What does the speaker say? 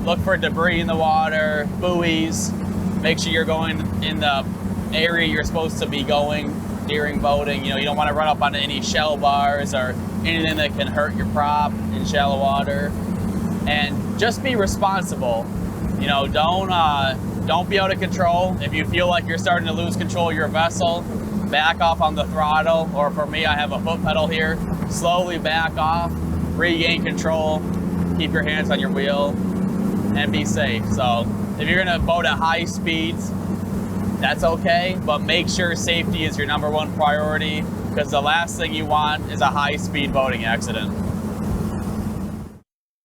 Look for debris in the water, buoys. Make sure you're going in the area you're supposed to be going during boating. You know, you don't want to run up onto any shell bars or anything that can hurt your prop in shallow water. And just be responsible. You know, don't be out of control. If you feel like you're starting to lose control of your vessel, back off on the throttle, or for me, I have a foot pedal here. Slowly back off, regain control, keep your hands on your wheel, and be safe. So if you're gonna boat at high speeds, that's okay, but make sure safety is your #1 priority, because the last thing you want is a high-speed boating accident.